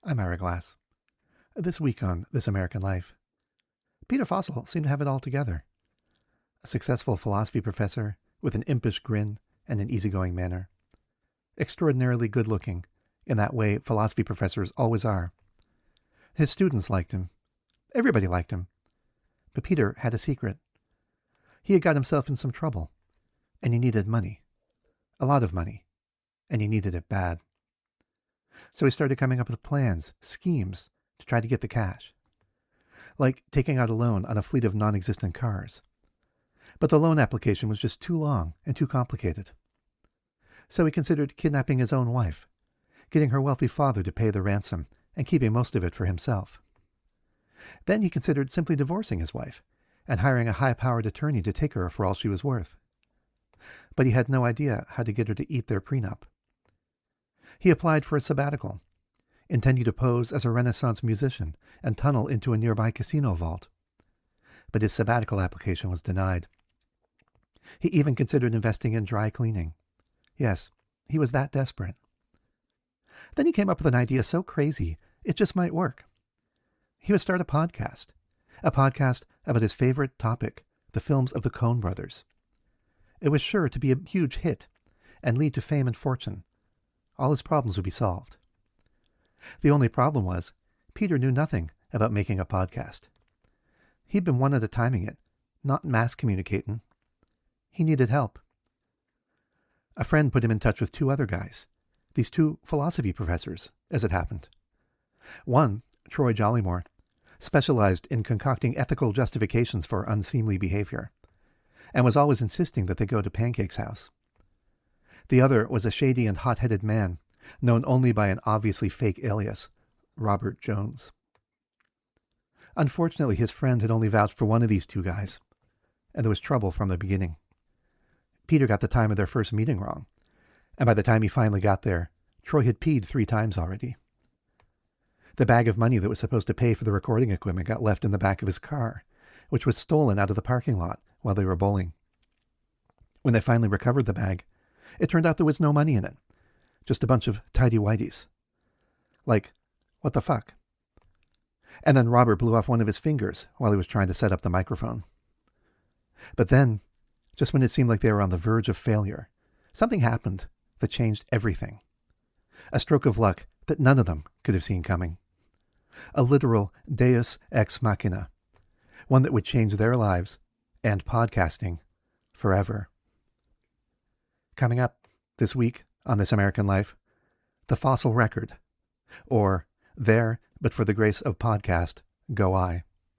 I'm Ira Glass. This week on This American Life, Peter Fossil seemed to have it all together. A successful philosophy professor with an impish grin and an easygoing manner. Extraordinarily good-looking, in that way philosophy professors always are. His students liked him. Everybody liked him. But Peter had a secret. He had got himself in some trouble, and he needed money. A lot of money. And he needed it bad. So he started coming up with plans, schemes, to try to get the cash. Like taking out a loan on a fleet of non-existent cars. But the loan application was just too long and too complicated. So he considered kidnapping his own wife, getting her wealthy father to pay the ransom, and keeping most of it for himself. Then he considered simply divorcing his wife, and hiring a high-powered attorney to take her for all she was worth. But he had no idea how to get her to eat their prenup. He applied for a sabbatical, intending to pose as a Renaissance musician and tunnel into a nearby casino vault. But his sabbatical application was denied. He even considered investing in dry cleaning. Yes, he was that desperate. Then he came up with an idea so crazy, it just might work. He would start a podcast about his favorite topic, the films of the Coen brothers. It was sure to be a huge hit and lead to fame and fortune. All his problems would be solved. The only problem was, Peter knew nothing about making a podcast. He'd been one at a timing it, not mass communicating. He needed help. A friend put him in touch with two other guys, these two philosophy professors, as it happened. One, Troy Jollymore, specialized in concocting ethical justifications for unseemly behavior, and was always insisting that they go to Pancake's house. The other was a shady and hot-headed man, known only by an obviously fake alias, Robert Jones. Unfortunately, his friend had only vouched for one of these two guys, and there was trouble from the beginning. Peter got the time of their first meeting wrong, and by the time he finally got there, Troy had peed 3 times already. The bag of money that was supposed to pay for the recording equipment got left in the back of his car, which was stolen out of the parking lot while they were bowling. When they finally recovered the bag, it turned out there was no money in it, just a bunch of tighty-whities. Like, what the fuck? And then Robert blew off one of his fingers while he was trying to set up the microphone. But then, just when it seemed like they were on the verge of failure, something happened that changed everything. A stroke of luck that none of them could have seen coming. A literal deus ex machina, one that would change their lives and podcasting forever. Coming up this week on This American Life, the fossil record, or There, but for the grace of podcast, go I.